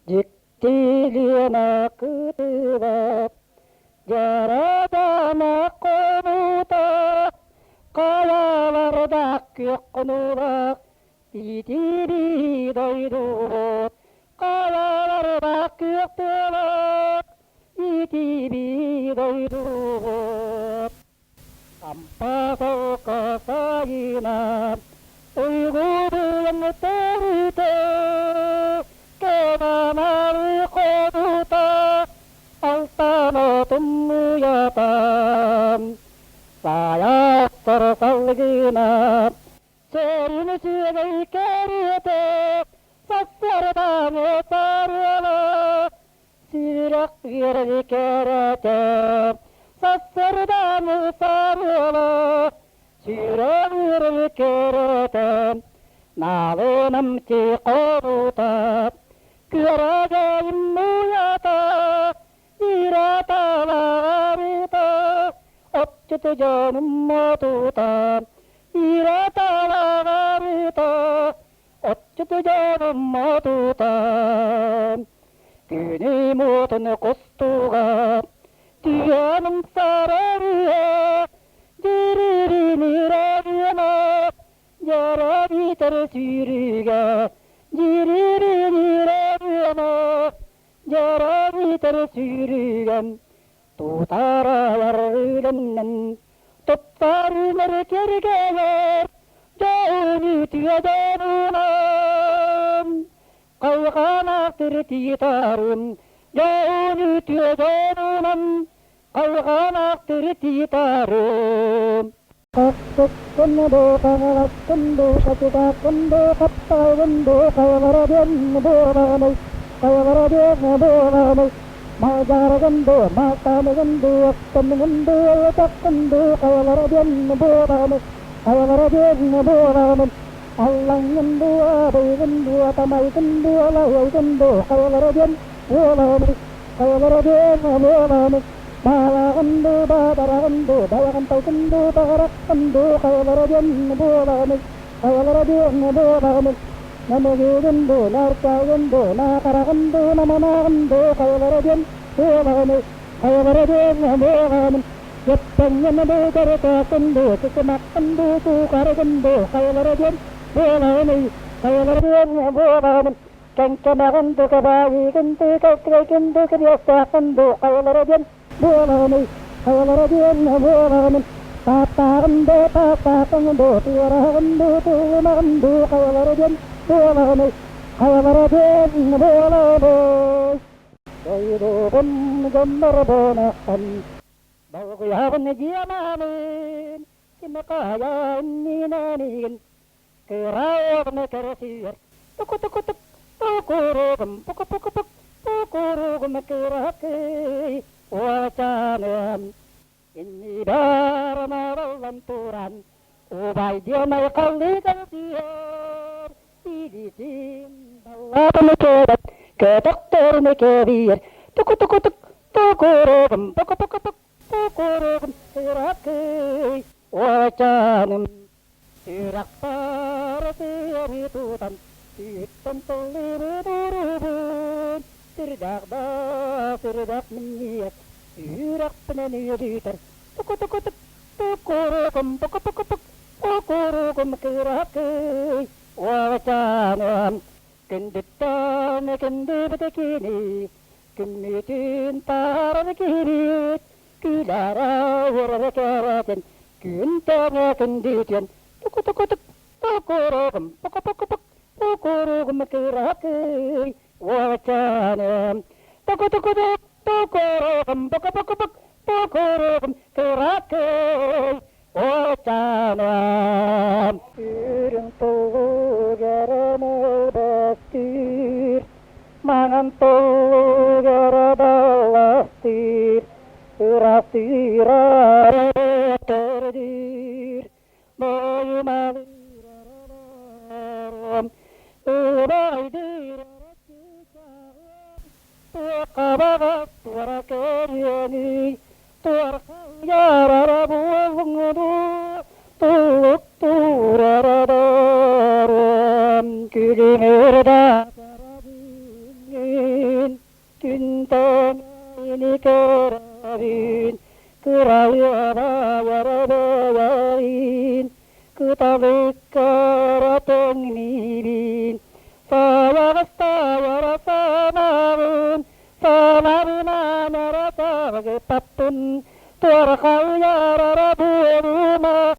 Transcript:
Jiktiliana kutubak Jaradana komuta Kayalardak yoknulak Titiri doydubot Kayalardak yoktulak Titiri doydubot Kampasau kasayina Uygudu yang terite Kemanari koduta Altana tumuyatan Saya tersalgina Serin sigai kerite Sassardange sarjala Sirak virgi kerite Sassardange sarjala Sirak virgi kerite Nalenam ciqobuta Kiraga immuyata Irata larita Occutu janum matuta Irata larita Occutu janum matuta Kini mutun kustuga Tianum sararia Diriri niragina Jarabi tersiriga Jiriri niragina Jarabi tersirigan Tutara warganan Tuttari merkirgayar Jauhi tiadanunam Kayakanak tertitarun Jauhi tiadanunam Kayakanak tertitarun Kakakando, kakakando, kakakando, kakakando, kayavarabian boranay, kayavarabian boranay, majaragando, matamagando, aktamagando, atakando, kayavarabian boranay, kayavarabian boranay, alangando, abaygando, atamayagando, alayagando, kayavarabian boranay, kayavarabian boranay, Balagando, badaragando, balagantagando, bagaragando, kayavarabian boranay, kayavarabian boranay, namagigando, narkagando, nakaragando, namanagando, kayavarabian boranay, kayavarabian boranay, yaptangan bagaragando, tutumakando, tukaragando, kayavarabian boranay, kayavarabian boranay, kangkanagando, kabagigando, kakagando, karyasakando, kayavarabian boranay, kayavarabian boranay, tatakando, tatakando, tuwaragando, tuwanagando, kayavarabian boranay, kayavarabian boranay. Daydogon gamarbonakan, bagoyawan na diamamin, kinakayan ninanigin, kirawag na karasiyar, tukutukutuk, tukurugam, pukupukupuk, tukurugam kirakay, wacanam, inibara maralanturan, ubay diya may kalikan siyar, idisin, balata may kedat, kedokter may kebir, tukutukutuk, tukurugam, pukupukupuk, tukurugam kirakay, wacanam, tirak para siyaritutan, Ikan tolirururubun, sirdak menyiak, irak penyanyiditar, tukutukutuk, tukurugam, pukupukupuk, tukurugam kirakay, wacanam, kenditan, kendibatakini, kemitin parakirit, kilara warakaran, kintara kenditian, tukutukutuk, tukurugam, pukupukupuk, tukurugam kirakay, wacanam, tukutukutuk, tukurugam, pukupukupuk, tukurugam kirakay, wacanam. Irang tugarana bastir, mangan tugarana bastir, rasira terdir, bayu maliraram, ubay dirarakisaram, tuakabagat tuarakariani, tuarkayararabuangudu, tuluk turaradaram, Gülümürda sarabinin, Güntemini kerabin, Kırayana yarabayain, Kıtalıkkara tengnibin, Sayagasta yarasamavun, Samavuna narasavagapapun, Tuarkau yararabueruma,